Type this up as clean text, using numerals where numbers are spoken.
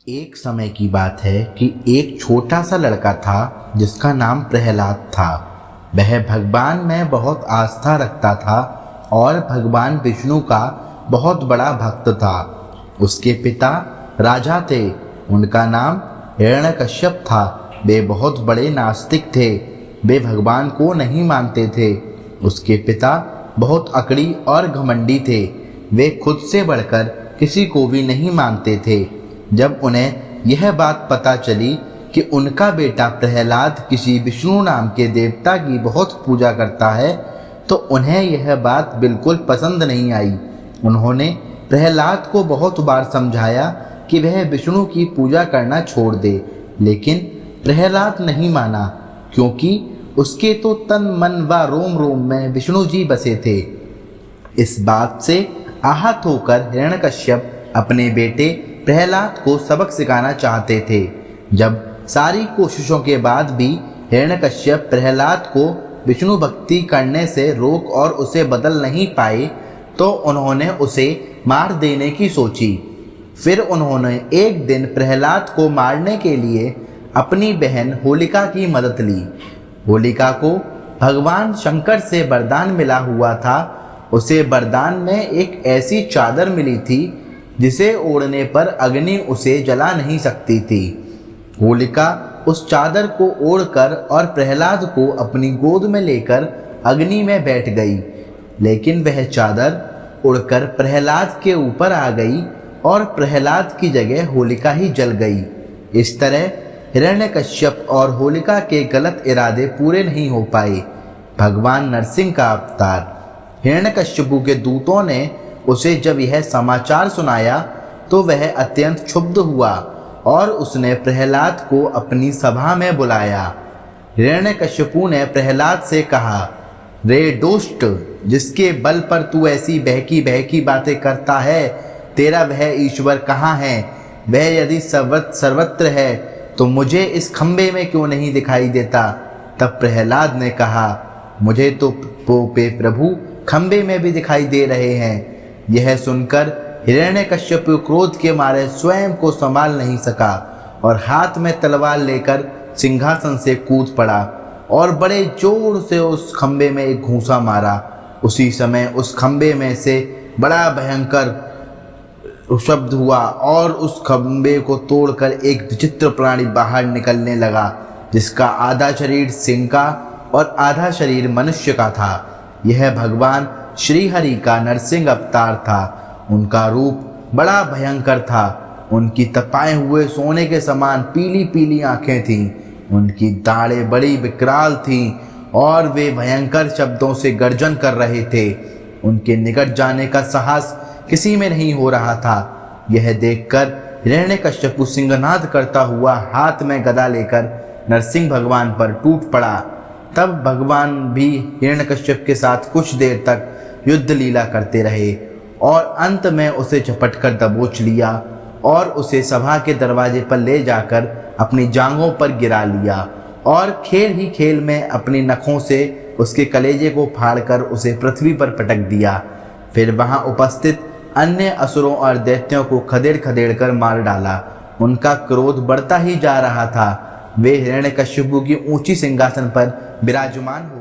एक समय की बात है कि एक छोटा सा लड़का था जिसका नाम प्रहलाद था। वह भगवान में बहुत आस्था रखता था और भगवान विष्णु का बहुत बड़ा भक्त था। उसके पिता राजा थे, उनका नाम हिरण्यकश्यप था। वे बहुत बड़े नास्तिक थे, वे भगवान को नहीं मानते थे। उसके पिता बहुत अकड़ी और घमंडी थे, वे खुद से बढ़कर किसी को भी नहीं मानते थे। जब उन्हें यह बात पता चली कि उनका बेटा प्रहलाद किसी विष्णु नाम के देवता की बहुत पूजा करता है, तो उन्हें यह बात बिल्कुल पसंद नहीं आई। उन्होंने प्रहलाद को बहुत बार समझाया कि वह विष्णु की पूजा करना छोड़ दे, लेकिन प्रहलाद नहीं माना, क्योंकि उसके तो तन मन व रोम रोम में विष्णु जी बसे थे। इस बात से आहत होकर हिरण्यकश्यप अपने बेटे प्रहलाद को सबक सिखाना चाहते थे। जब सारी कोशिशों के बाद भी हिरण्यकश्यप प्रहलाद को विष्णु भक्ति करने से रोक और उसे बदल नहीं पाए, तो उन्होंने उसे मार देने की सोची। फिर उन्होंने एक दिन प्रहलाद को मारने के लिए अपनी बहन होलिका की मदद ली। होलिका को भगवान शंकर से वरदान मिला हुआ था। उसे वरदान में एक ऐसी चादर मिली थी जिसे ओढ़ने पर अग्नि उसे जला नहीं सकती थी। होलिका उस चादर को ओढ़कर और प्रहलाद को अपनी गोद में लेकर अग्नि में बैठ गई, लेकिन वह चादर उड़कर प्रहलाद के ऊपर आ गई और प्रहलाद की जगह होलिका ही जल गई। इस तरह हिरण्यकश्यप और होलिका के गलत इरादे पूरे नहीं हो पाए। भगवान नरसिंह का अवतार हिरण्यकश्यपु के दूतों ने उसे जब यह समाचार सुनाया तो वह अत्यंत क्षुब्ध हुआ और उसने प्रहलाद को अपनी सभा में बुलाया। हिरण्यकश्यपु ने प्रहलाद से कहा, रे दुष्ट, जिसके बल पर तू ऐसी बहकी बहकी बातें करता है, तेरा वह ईश्वर कहाँ है? वह यदि सर्वत्र है तो मुझे इस खंबे में क्यों नहीं दिखाई देता? तब प्रहलाद ने कहा, मुझे तो प्रभु खंबे में भी दिखाई दे रहे हैं। यह सुनकर हिरण्यकश्यप क्रोध के मारे स्वयं को संभाल नहीं सका और हाथ में तलवार लेकर सिंहासन से कूद पड़ा और बड़े जोर से उस खंबे में एक घूंसा मारा। उसी समय उस खंबे में से बड़ा भयंकर शब्द हुआ और उस खंबे को तोड़कर एक विचित्र प्राणी बाहर निकलने लगा, जिसका आधा शरीर सिंह का और आधा शरीर मनुष्य का था। यह भगवान श्री हरि का नरसिंह अवतार था। उनका रूप बड़ा भयंकर था। उनकी तपाए हुए सोने के समान पीली पीली आंखें थीं। उनकी दाढ़ें बड़ी विकराल थीं और वे भयंकर शब्दों से गर्जन कर रहे थे। उनके निकट जाने का साहस किसी में नहीं हो रहा था। यह देखकर हिरण्यकश्यप सिंहनाद करता हुआ हाथ में गदा लेकर नरसिंह भगवान पर टूट पड़ा। तब भगवान भी हिरण्यकश्यप के साथ कुछ देर तक युद्ध लीला करते रहे और अंत में उसे झपटकर दबोच लिया और उसे सभा के दरवाजे पर ले जाकर अपनी जांघों पर गिरा लिया और खेल ही खेल में अपनी नखों से उसके कलेजे को फाड़कर उसे पृथ्वी पर पटक दिया। फिर वहां उपस्थित अन्य असुरों और दैत्यों को खदेड़ खदेड़ कर मार डाला। उनका क्रोध बढ़ता ही जा रहा था। वे हिरण्यकश्यप की ऊंची सिंहासन पर विराजमान हो